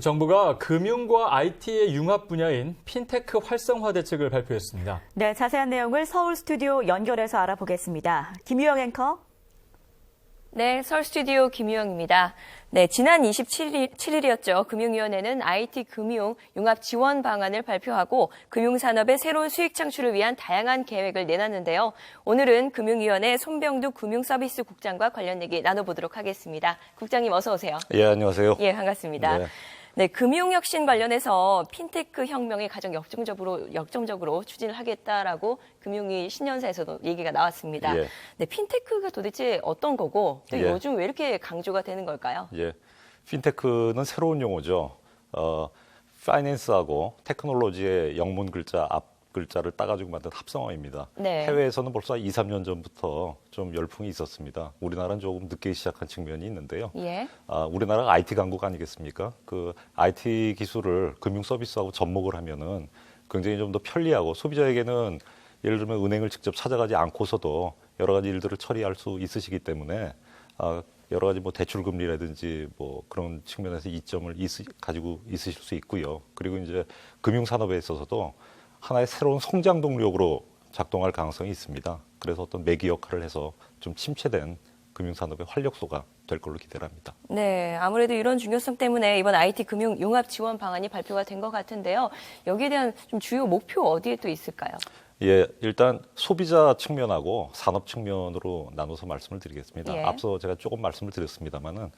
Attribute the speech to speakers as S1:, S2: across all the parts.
S1: 정부가 금융과 IT의 융합 분야인 핀테크 활성화 대책을 발표했습니다.
S2: 네, 자세한 내용을 서울 스튜디오 연결해서 알아보겠습니다. 김유영 앵커.
S3: 네, 서울 스튜디오 김유영입니다. 네, 지난 27일이었죠. 금융위원회는 IT 금융 융합 지원 방안을 발표하고 금융산업의 새로운 수익 창출을 위한 다양한 계획을 내놨는데요. 오늘은 금융위원회 손병두 금융서비스 국장과 관련 얘기 나눠보도록 하겠습니다. 국장님 어서 오세요.
S4: 예, 안녕하세요.
S3: 예, 반갑습니다.
S4: 네.
S3: 네, 금융혁신 관련해서 핀테크 혁명이 가장 역점적으로 추진을 하겠다라고 금융위 신년사에서도 얘기가 나왔습니다.
S4: 예.
S3: 네, 핀테크가 도대체 어떤 거고 또
S4: 예.
S3: 요즘 왜 이렇게 강조가 되는 걸까요?
S4: 예, 핀테크는 새로운 용어죠. 파이낸스하고 테크놀로지의 영문 글자 앞 글자를 따가지고 만든 합성어입니다.
S3: 네.
S4: 해외에서는 벌써 2, 3년 전부터 좀 열풍이 있었습니다. 우리나라는 조금 늦게 시작한 측면이 있는데요.
S3: 예.
S4: 우리나라가 IT 강국 아니겠습니까? 그 IT 기술을 금융 서비스하고 접목을 하면은 굉장히 좀 더 편리하고 소비자에게는 예를 들면 은행을 직접 찾아가지 않고서도 여러 가지 일들을 처리할 수 있으시기 때문에 여러 가지 뭐 대출 금리라든지 뭐 그런 측면에서 이점을 가지고 있으실 수 있고요. 그리고 이제 금융 산업에 있어서도 하나의 새로운 성장 동력으로 작동할 가능성이 있습니다. 그래서 어떤 매기 역할을 해서 좀 침체된 금융산업의 활력소가 될 걸로 기대를 합니다.
S3: 네, 아무래도 이런 중요성 때문에 이번 IT 금융 융합 지원 방안이 발표가 된 것 같은데요. 여기에 대한 좀 주요 목표 어디에 또 있을까요?
S4: 예, 일단 소비자 측면하고 산업 측면으로 나눠서 말씀을 드리겠습니다.
S3: 예.
S4: 앞서 제가 조금 말씀을 드렸습니다만은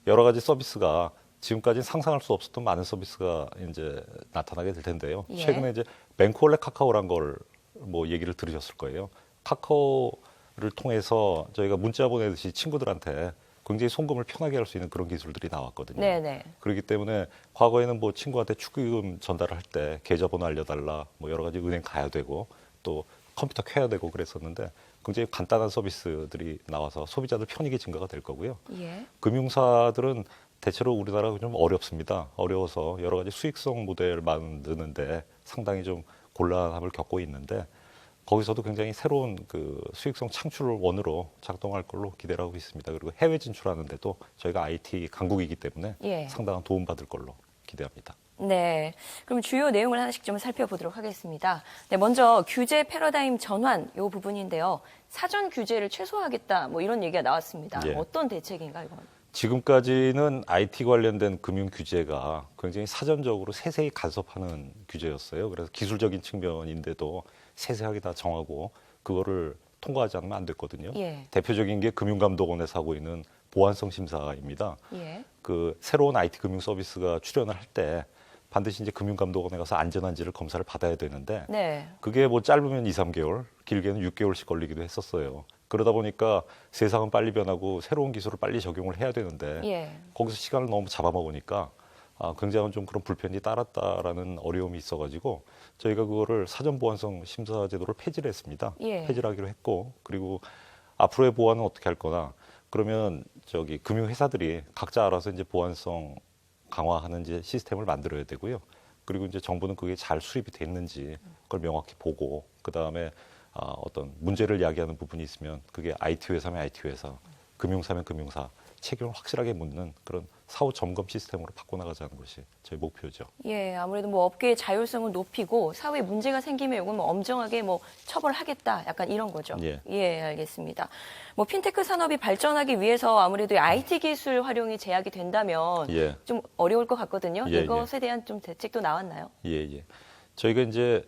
S4: 여러 가지 서비스가 지금까지 상상할 수 없었던 많은 서비스가 이제 나타나게 될 텐데요.
S3: 예.
S4: 최근에 이제 뱅크월렛 카카오란 걸 뭐 얘기를 들으셨을 거예요. 카카오를 통해서 저희가 문자 보내듯이 친구들한테 굉장히 송금을 편하게 할 수 있는 그런 기술들이 나왔거든요.
S3: 네네.
S4: 그렇기 때문에 과거에는 뭐 친구한테 축의금 전달을 할 때 계좌번호 알려달라, 뭐 여러 가지 은행 가야 되고 또 컴퓨터 켜야 되고 그랬었는데 굉장히 간단한 서비스들이 나와서 소비자들 편익이 증가가 될 거고요.
S3: 예.
S4: 금융사들은 대체로 우리나라가 좀 어렵습니다. 어려워서 여러 가지 수익성 모델을 만드는데 상당히 좀 곤란함을 겪고 있는데 거기서도 굉장히 새로운 그 수익성 창출 원으로 작동할 걸로 기대를 하고 있습니다. 그리고 해외 진출하는데도 저희가 IT 강국이기 때문에
S3: 예.
S4: 상당한 도움 받을 걸로 기대합니다.
S3: 네, 그럼 주요 내용을 하나씩 좀 살펴보도록 하겠습니다. 네, 먼저 규제 패러다임 전환 이 부분인데요. 사전 규제를 최소화하겠다 뭐 이런 얘기가 나왔습니다.
S4: 예.
S3: 어떤 대책인가 이건?
S4: 지금까지는 IT 관련된 금융 규제가 굉장히 사전적으로 세세히 간섭하는 규제였어요. 그래서 기술적인 측면인데도 세세하게 다 정하고 그거를 통과하지 않으면 안 됐거든요.
S3: 예.
S4: 대표적인 게 금융감독원에서 하고 있는 보안성 심사입니다.
S3: 예.
S4: 그 새로운 IT 금융 서비스가 출연을 할 때 반드시 이제 금융감독원에 가서 안전한지를 검사를 받아야 되는데
S3: 네.
S4: 그게 뭐 짧으면 2, 3개월, 길게는 6개월씩 걸리기도 했었어요. 그러다 보니까 세상은 빨리 변하고 새로운 기술을 빨리 적용을 해야 되는데
S3: 예.
S4: 거기서 시간을 너무 잡아먹으니까 굉장히 좀 그런 불편이 따랐다라는 어려움이 있어가지고 저희가 그거를 사전보안성 심사 제도를 폐지를 했습니다.
S3: 예.
S4: 폐지를 하기로 했고 그리고 앞으로의 보안은 어떻게 할 거나 그러면 저기 금융회사들이 각자 알아서 이제 보안성 강화하는 이제 시스템을 만들어야 되고요. 그리고 이제 정부는 그게 잘 수립이 됐는지 그걸 명확히 보고 그 다음에 어떤 문제를 야기하는 부분이 있으면 그게 IT 회사면 IT 회사, 금융사면 금융사 책임을 확실하게 묻는 그런 사후 점검 시스템으로 바꿔나가자는 것이 저희 목표죠.
S3: 예, 아무래도 뭐 업계의 자율성을 높이고 사회에 문제가 생기면 이건 뭐 엄정하게 뭐 처벌하겠다, 약간 이런 거죠.
S4: 예.
S3: 예, 알겠습니다. 뭐 핀테크 산업이 발전하기 위해서 아무래도 IT 기술 활용이 제약이 된다면
S4: 예.
S3: 좀 어려울 것 같거든요.
S4: 예,
S3: 이것에 대한 좀 대책도 나왔나요?
S4: 예, 예. 저희가 이제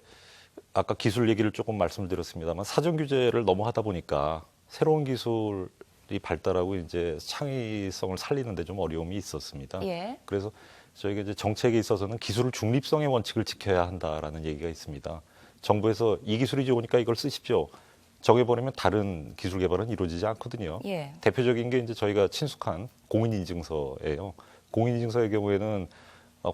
S4: 아까 기술 얘기를 조금 말씀을 드렸습니다만 사전 규제를 너무 하다 보니까 새로운 기술이 발달하고 이제 창의성을 살리는데 좀 어려움이 있었습니다.
S3: 예.
S4: 그래서 저희가 이제 정책에 있어서는 기술 중립성의 원칙을 지켜야 한다라는 얘기가 있습니다. 정부에서 이 기술이 좋으니까 이걸 쓰십시오. 정해버리면 다른 기술 개발은 이루어지지 않거든요.
S3: 예.
S4: 대표적인 게 이제 저희가 친숙한 공인인증서예요. 공인인증서의 경우에는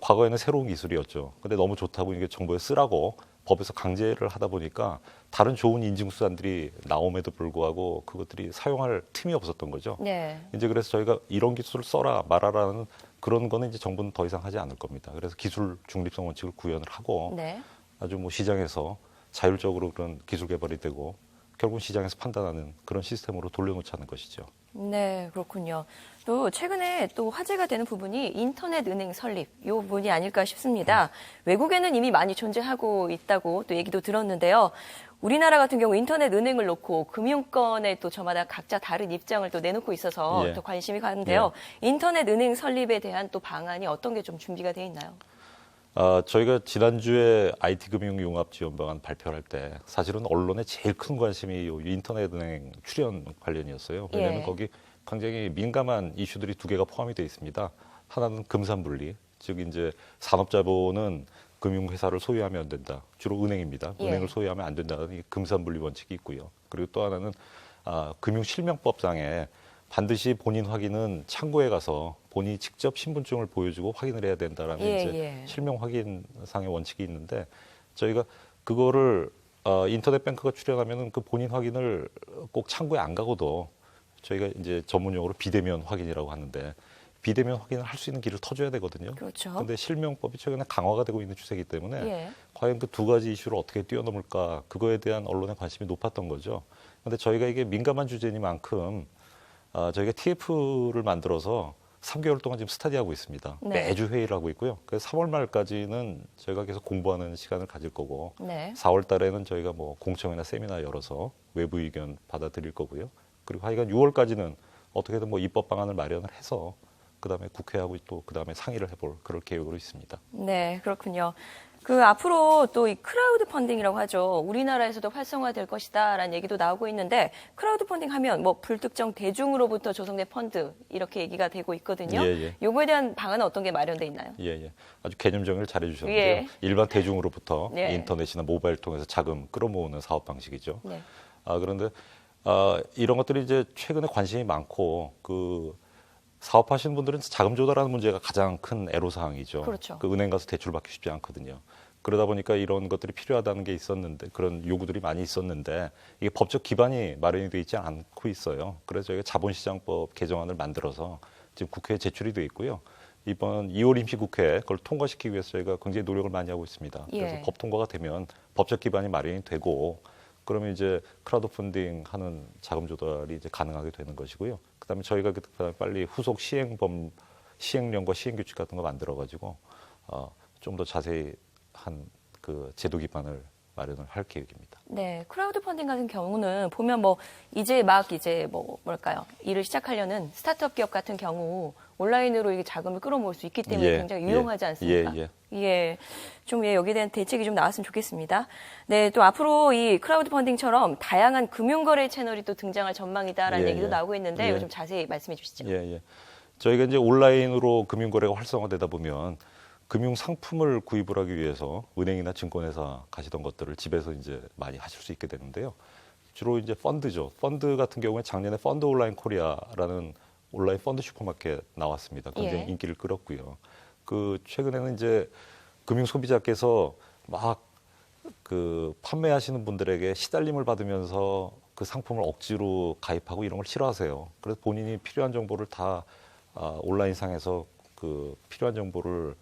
S4: 과거에는 새로운 기술이었죠. 근데 너무 좋다고 이게 정부에 쓰라고 법에서 강제를 하다 보니까 다른 좋은 인증수단들이 나옴에도 불구하고 그것들이 사용할 틈이 없었던 거죠.
S3: 네.
S4: 이제 그래서 저희가 이런 기술을 써라 말아라는 그런 거는 이제 정부는 더 이상 하지 않을 겁니다. 그래서 기술 중립성 원칙을 구현을 하고
S3: 네.
S4: 아주 뭐 시장에서 자율적으로 그런 기술 개발이 되고 결국 시장에서 판단하는 그런 시스템으로 돌려놓자는 것이죠.
S3: 네, 그렇군요. 또 최근에 또 화제가 되는 부분이 인터넷 은행 설립, 이 부분이 아닐까 싶습니다. 외국에는 이미 많이 존재하고 있다고 또 얘기도 들었는데요. 우리나라 같은 경우 인터넷 은행을 놓고 금융권에 또 저마다 각자 다른 입장을 또 내놓고 있어서
S4: 예.
S3: 더 관심이 가는데요. 인터넷 은행 설립에 대한 또 방안이 어떤 게 좀 준비가 돼 있나요?
S4: 저희가 지난주에 IT 금융 융합 지원 방안 발표할 때 사실은 언론의 제일 큰 관심이 요 인터넷 은행 출연 관련이었어요. 왜냐하면
S3: 예.
S4: 거기 굉장히 민감한 이슈들이 두 개가 포함이 되어 있습니다. 하나는 금산분리, 즉 이제 산업자본은 금융회사를 소유하면 안 된다. 주로 은행입니다.
S3: 예.
S4: 은행을 소유하면 안 된다는 이 금산분리 원칙이 있고요. 그리고 또 하나는 금융실명법상에 반드시 본인 확인은 창구에 가서 본인이 직접 신분증을 보여주고 확인을 해야 된다라는
S3: 예,
S4: 이제
S3: 예.
S4: 실명 확인상의 원칙이 있는데 저희가 그거를 인터넷 뱅크가 출연하면은 그 본인 확인을 꼭 창구에 안 가고도 저희가 이제 전문용어로 비대면 확인이라고 하는데 비대면 확인을 할 수 있는 길을 터줘야 되거든요.
S3: 그렇죠.
S4: 그런데 실명법이 최근에 강화가 되고 있는 추세이기 때문에
S3: 예.
S4: 과연 그 두 가지 이슈를 어떻게 뛰어넘을까 그거에 대한 언론의 관심이 높았던 거죠. 그런데 저희가 이게 민감한 주제니만큼 저희가 TF를 만들어서 3개월 동안 지금 스터디하고 있습니다.
S3: 네.
S4: 매주 회의를 하고 있고요. 그래서 3월 말까지는 저희가 계속 공부하는 시간을 가질 거고
S3: 네.
S4: 4월 달에는 저희가 뭐 공청회나 세미나 열어서 외부 의견 받아들일 거고요. 그리고 하여간 6월까지는 어떻게든 뭐 입법 방안을 마련을 해서 그다음에 국회하고 또 그다음에 상의를 해볼 그럴 계획으로 있습니다.
S3: 네, 그렇군요. 그 앞으로 또 이 크라우드 펀딩이라고 하죠. 우리나라에서도 활성화될 것이다라는 얘기도 나오고 있는데 크라우드 펀딩 하면 뭐 불특정 대중으로부터 조성된 펀드 이렇게 얘기가 되고 있거든요.
S4: 예, 예.
S3: 요거에 대한 방안은 어떤 게 마련돼 있나요?
S4: 예, 예. 아주 개념 정의를 잘 해주셨는데요.
S3: 예.
S4: 일반 대중으로부터
S3: 예.
S4: 인터넷이나 모바일 통해서 자금 끌어모으는 사업 방식이죠.
S3: 네.
S4: 그런데 이런 것들이 이제 최근에 관심이 많고 그 사업하시는 분들은 자금 조달하는 문제가 가장 큰 애로사항이죠.
S3: 그렇죠.
S4: 그 은행 가서 대출 받기 쉽지 않거든요. 그러다 보니까 이런 것들이 필요하다는 게 있었는데 그런 요구들이 많이 있었는데 이게 법적 기반이 마련이 되어 있지 않고 있어요. 그래서 저희가 자본시장법 개정안을 만들어서 지금 국회에 제출이 되어 있고요. 이번 2월 임시국회 그걸 통과시키기 위해서 저희가 굉장히 노력을 많이 하고 있습니다. 그래서
S3: 예.
S4: 법 통과가 되면 법적 기반이 마련이 되고 그러면 이제 크라우드 펀딩 하는 자금 조달이 이제 가능하게 되는 것이고요. 그다음에 저희가 그다음에 빨리 후속 시행령과 시행규칙 같은 거 만들어 가지고 좀 더 자세히 한 그 제도 기반을 마련을 할 계획입니다.
S3: 네, 크라우드 펀딩 같은 경우는 보면 뭐 이제 막 뭐랄까요 일을 시작하려는 스타트업 기업 같은 경우 온라인으로 이게 자금을 끌어모을 수 있기 때문에
S4: 예,
S3: 굉장히
S4: 예,
S3: 유용하지 않습니까?
S4: 예.
S3: 좀 여기에 대한 대책이 좀 나왔으면 좋겠습니다. 네, 또 앞으로 이 크라우드 펀딩처럼 다양한 금융거래 채널이 또 등장할 전망이다라는
S4: 예,
S3: 얘기도
S4: 예.
S3: 나오고 있는데
S4: 예.
S3: 이거 좀 자세히 말씀해 주시죠.
S4: 예. 저희가 이제 온라인으로 금융거래가 활성화되다 보면 금융 상품을 구입을 하기 위해서 은행이나 증권회사 가시던 것들을 집에서 이제 많이 하실 수 있게 되는데요. 주로 이제 펀드죠. 펀드 같은 경우에 작년에 펀드 온라인 코리아라는 온라인 펀드 슈퍼마켓 나왔습니다. 굉장히
S3: 예.
S4: 인기를 끌었고요. 그 최근에는 이제 금융 소비자께서 막 그 판매하시는 분들에게 시달림을 받으면서 그 상품을 억지로 가입하고 이런 걸 싫어하세요. 그래서 본인이 필요한 정보를 다 온라인상에서 그 필요한 정보를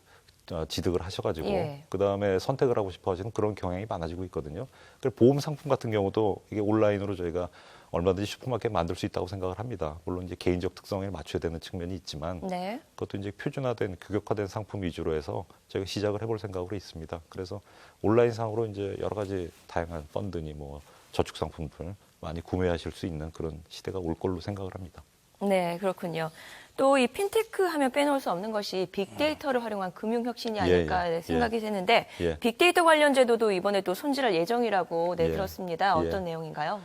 S4: 지득을 하셔가지고
S3: 예.
S4: 그 다음에 선택을 하고 싶어 하시는 그런 경향이 많아지고 있거든요. 그래서 보험 상품 같은 경우도 이게 온라인으로 저희가 얼마든지 슈퍼마켓 만들 수 있다고 생각을 합니다. 물론 이제 개인적 특성에 맞춰야 되는 측면이 있지만
S3: 네.
S4: 그것도 이제 표준화된 규격화된 상품 위주로 해서 저희가 시작을 해볼 생각으로 있습니다. 그래서 온라인상으로 이제 여러 가지 다양한 펀드니 뭐 저축 상품들 많이 구매하실 수 있는 그런 시대가 올 걸로 생각을 합니다.
S3: 네, 그렇군요. 또 이 핀테크 하면 빼놓을 수 없는 것이 빅데이터를 활용한 금융혁신이 아닐까 생각이 드는데
S4: 예.
S3: 빅데이터 관련 제도도 이번에 또 손질할 예정이라고
S4: 예.
S3: 들었습니다. 어떤
S4: 예.
S3: 내용인가요?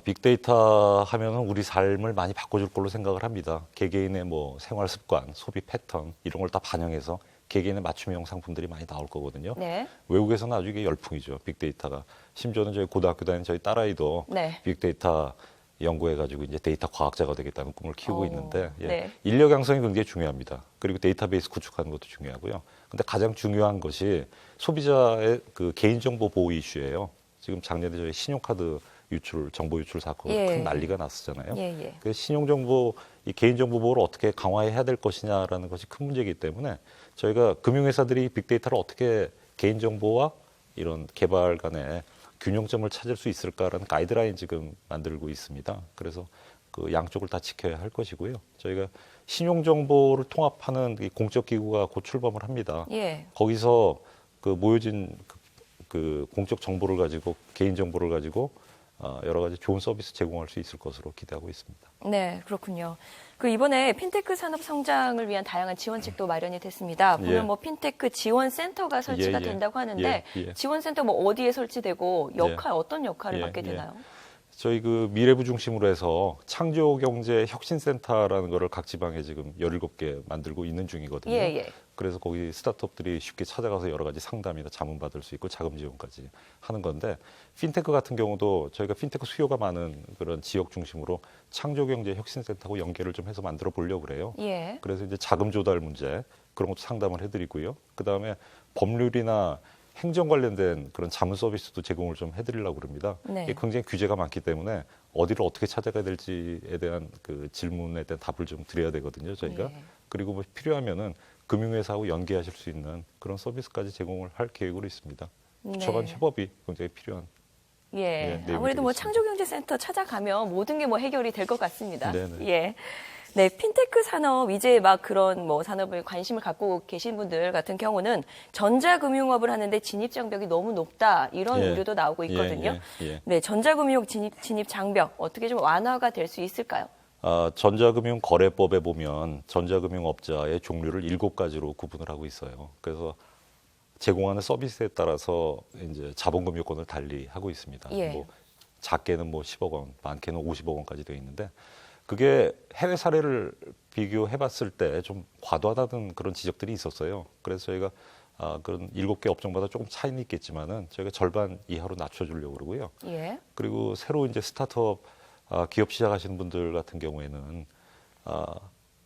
S4: 빅데이터 하면은 우리 삶을 많이 바꿔줄 걸로 생각을 합니다. 개개인의 뭐 생활 습관, 소비 패턴 이런 걸 다 반영해서 개개인의 맞춤형 상품들이 많이 나올 거거든요.
S3: 네.
S4: 외국에서는 아주 이게 열풍이죠. 빅데이터가. 심지어는 저희 고등학교 다니는 저희 딸아이도
S3: 네.
S4: 빅데이터 연구해가지고 이제 데이터 과학자가 되겠다는 꿈을 키우고 있는데
S3: 네.
S4: 인력 양성이 굉장히 중요합니다. 그리고 데이터베이스 구축하는 것도 중요하고요. 근데 가장 중요한 것이 소비자의 그 개인정보 보호 이슈예요. 지금 작년에 저희 신용카드 유출, 정보 유출 사건이
S3: 예.
S4: 큰 난리가 났었잖아요.
S3: 예.
S4: 그래서 신용정보, 이 개인정보 보호를 어떻게 강화해야 될 것이냐라는 것이 큰 문제이기 때문에 저희가 금융회사들이 빅데이터를 어떻게 개인정보와 이런 개발 간의 균형점을 찾을 수 있을까라는 가이드라인 지금 만들고 있습니다. 그래서 그 양쪽을 다 지켜야 할 것이고요. 저희가 신용 정보를 통합하는 이 공적 기구가 곧 출범을 합니다.
S3: 예.
S4: 거기서 그 모여진 그 공적 정보를 가지고 개인 정보를 가지고 여러 가지 좋은 서비스 제공할 수 있을 것으로 기대하고 있습니다.
S3: 네, 그렇군요. 그 이번에 핀테크 산업 성장을 위한 다양한 지원책도 마련이 됐습니다. 보면
S4: 예.
S3: 뭐 핀테크 지원 센터가 설치가
S4: 예, 예.
S3: 된다고 하는데
S4: 예.
S3: 지원 센터 뭐 어디에 설치되고 어떤 역할을
S4: 예,
S3: 맡게
S4: 예.
S3: 되나요?
S4: 저희 그 미래부 중심으로 해서 창조경제혁신센터라는 거를 각 지방에 지금 17개 만들고 있는 중이거든요.
S3: 예.
S4: 그래서 거기 스타트업들이 쉽게 찾아가서 여러 가지 상담이나 자문 받을 수 있고 자금 지원까지 하는 건데 핀테크 같은 경우도 저희가 핀테크 수요가 많은 그런 지역 중심으로 창조경제혁신센터하고 연계를 좀 해서 만들어 보려고 그래요.
S3: 예.
S4: 그래서 이제 자금 조달 문제 그런 것도 상담을 해드리고요. 그 다음에 법률이나 행정 관련된 그런 자문 서비스도 제공을 좀 해드리려고 그럽니다.
S3: 네.
S4: 이게 굉장히 규제가 많기 때문에 어디를 어떻게 찾아가야 될지에 대한 그 질문에 대한 답을 좀 드려야 되거든요, 저희가.
S3: 예.
S4: 그리고 뭐 필요하면은 금융회사하고 연계하실 수 있는 그런 서비스까지 제공을 할 계획으로 있습니다. 부처간 협업이 굉장히 필요한.
S3: 예.
S4: 내용이
S3: 아무래도 뭐
S4: 되겠습니다.
S3: 창조경제센터 찾아가면 모든 게 뭐 해결이 될 것 같습니다.
S4: 네네.
S3: 예. 네, 핀테크 산업 이제 막 그런 뭐 산업에 관심을 갖고 계신 분들 같은 경우는 전자금융업을 하는데 진입 장벽이 너무 높다 이런
S4: 예.
S3: 우려도 나오고 있거든요.
S4: 예.
S3: 네, 전자금융 진입 장벽 어떻게 좀 완화가 될 수 있을까요?
S4: 전자금융거래법에 보면 전자금융업자의 종류를 7가지로 구분을 하고 있어요. 그래서 제공하는 서비스에 따라서 이제 자본금 요건을 달리 하고 있습니다.
S3: 예.
S4: 뭐 작게는 뭐 10억 원, 많게는 50억 원까지 되어 있는데 그게 해외 사례를 비교해봤을 때 좀 과도하다는 그런 지적들이 있었어요. 그래서 저희가 그런 7개 업종마다 조금 차이는 있겠지만은 저희가 절반 이하로 낮춰주려고 그러고요.
S3: 예.
S4: 그리고 새로 이제 스타트업 기업 시작하시는 분들 같은 경우에는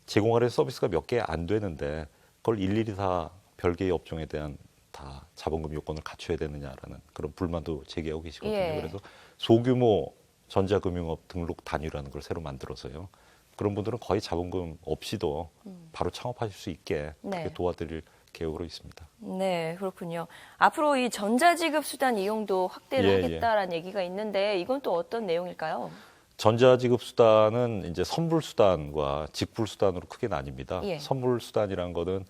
S4: 제공하는 서비스가 몇 개 안 되는데 그걸 일일이 다 별개의 업종에 대한 다 자본금 요건을 갖춰야 되느냐라는 그런 불만도 제기하고 계시거든요.
S3: 예.
S4: 그래서 소규모 전자금융업 등록 단위라는 걸 새로 만들어서요. 그런 분들은 거의 자본금 없이도 바로 창업하실 수 있게
S3: 네.
S4: 그렇게 도와드릴 계획으로 있습니다.
S3: 네, 그렇군요. 앞으로 이 전자지급 수단 이용도 확대를
S4: 예,
S3: 하겠다라는 얘기가 있는데 이건 또 어떤 내용일까요?
S4: 전자지급 수단은 이제 선불 수단과 직불 수단으로 크게 나뉩니다.
S3: 예.
S4: 선불 수단이란 거는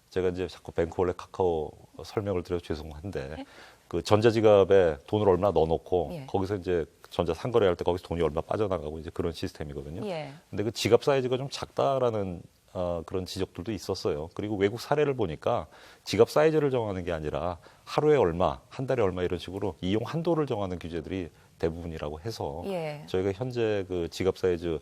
S4: 제가 이제 자꾸 뱅크월렛 카카오 설명을 드려서 죄송한데 그 전자지갑에 돈을 얼마 넣어놓고
S3: 예.
S4: 거기서 이제 전자 상거래할 때 거기서 돈이 얼마 빠져나가고 이제 그런 시스템이거든요.
S3: 예.
S4: 근데 그 지갑 사이즈가 좀 작다라는 그런 지적들도 있었어요. 그리고 외국 사례를 보니까 지갑 사이즈를 정하는 게 아니라 하루에 얼마, 한 달에 얼마 이런 식으로 이용 한도를 정하는 규제들이 대부분이라고 해서
S3: 예.
S4: 저희가 현재 그 지갑 사이즈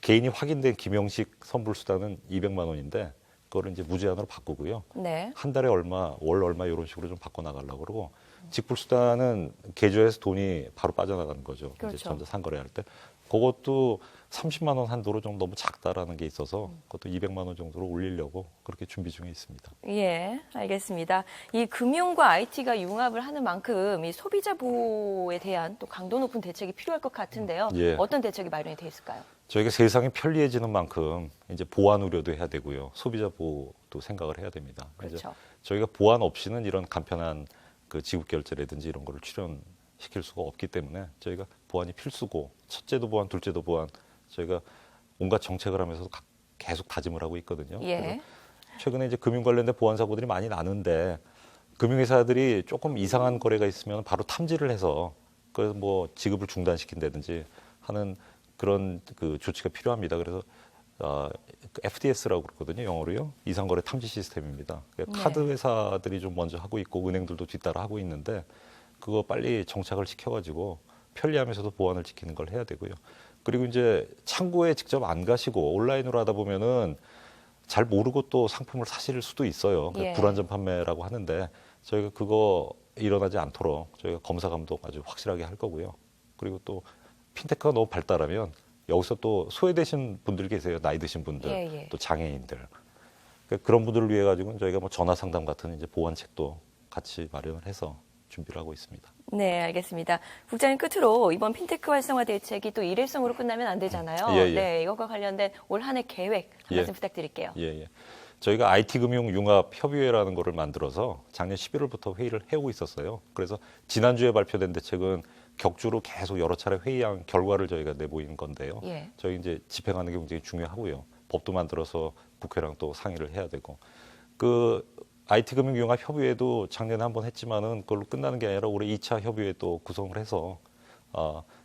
S4: 개인이 확인된 김영식 선불 수단은 200만 원인데 그거를 이제 무제한으로 바꾸고요.
S3: 네.
S4: 한 달에 얼마, 월 얼마 이런 식으로 좀 바꿔 나가려고 그러고 직불 수단은 계좌에서 돈이 바로 빠져나가는 거죠.
S3: 그렇죠.
S4: 이제 전자 상거래할 때. 그것도 30만 원 한도로 좀 너무 작다라는 게 있어서 그것도 200만 원 정도로 올리려고 그렇게 준비 중에 있습니다.
S3: 예, 알겠습니다. 이 금융과 IT가 융합을 하는 만큼 이 소비자 보호에 대한 또 강도 높은 대책이 필요할 것 같은데요.
S4: 예.
S3: 어떤 대책이 마련이 돼 있을까요?
S4: 저희가 세상이 편리해지는 만큼 이제 보안 우려도 해야 되고요. 소비자 보호도 생각을 해야 됩니다. 이제
S3: 그렇죠.
S4: 저희가 보안 없이는 이런 간편한 그 지급 결제라든지 이런 거를 실현시킬 수가 없기 때문에 저희가 보안이 필수고 첫째도 보안, 둘째도 보안 저희가 온갖 정책을 하면서 계속 다짐을 하고 있거든요.
S3: 예.
S4: 그래서 최근에 이제 금융 관련된 보안 사고들이 많이 나는데 금융회사들이 조금 이상한 거래가 있으면 바로 탐지를 해서 그래서 뭐 지급을 중단시킨다든지 하는 그런 그 조치가 필요합니다. 그래서 FTS라고 그러거든요, 영어로요. 이상거래 탐지 시스템입니다.
S3: 네.
S4: 카드 회사들이 좀 먼저 하고 있고 은행들도 뒤따라 하고 있는데 그거 빨리 정착을 시켜가지고 편리하면서도 보안을 지키는 걸 해야 되고요. 그리고 이제 창고에 직접 안 가시고 온라인으로 하다 보면은 잘 모르고 또 상품을 사실 수도 있어요.
S3: 예.
S4: 불안전 판매라고 하는데 저희가 그거 일어나지 않도록 저희가 검사 감독 아주 확실하게 할 거고요. 그리고 또 핀테크가 너무 발달하면 여기서 또 소외되신 분들 계세요. 나이 드신 분들,
S3: 예.
S4: 또 장애인들. 그런 분들을 위해 가지고는 저희가 뭐 전화 상담 같은 이제 보완책도 같이 마련을 해서 준비를 하고 있습니다.
S3: 네, 알겠습니다. 국장님 끝으로 이번 핀테크 활성화 대책이 또 일회성으로 끝나면 안 되잖아요.
S4: 예.
S3: 네, 이것과 관련된 올 한 해 계획 한
S4: 예.
S3: 말씀 부탁드릴게요.
S4: 예. 저희가 IT금융융합협의회라는 거를 만들어서 작년 11월부터 회의를 해오고 있었어요. 그래서 지난주에 발표된 대책은 격주로 계속 여러 차례 회의한 결과를 저희가 내보인 건데요.
S3: 예.
S4: 저희 이제 집행하는 게 굉장히 중요하고요. 법도 만들어서 국회랑 또 상의를 해야 되고. 그 IT금융융합협의회도 작년에 한번 했지만은 그걸로 끝나는 게 아니라 올해 2차 협의회 또 구성을 해서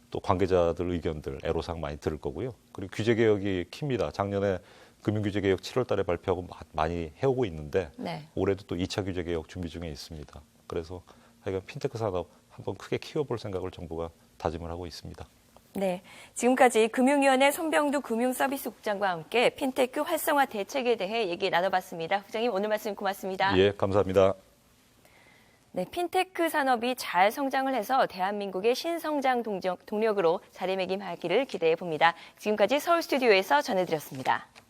S4: 또 관계자들 의견들 애로사항 많이 들을 거고요. 그리고 규제개혁이 킵니다. 작년에 금융규제개혁 7월 달에 발표하고 많이 해오고 있는데
S3: 네.
S4: 올해도 또 2차 규제개혁 준비 중에 있습니다. 그래서 하여간 핀테크 산업 한번 크게 키워볼 생각을 정부가 다짐을 하고 있습니다.
S3: 네, 지금까지 금융위원회 손병두 금융서비스국장과 함께 핀테크 활성화 대책에 대해 얘기 나눠봤습니다. 국장님 오늘 말씀 고맙습니다.
S4: 예, 감사합니다.
S3: 네, 핀테크 산업이 잘 성장을 해서 대한민국의 신성장 동력으로 자리매김하기를 기대해 봅니다. 지금까지 서울 스튜디오에서 전해드렸습니다.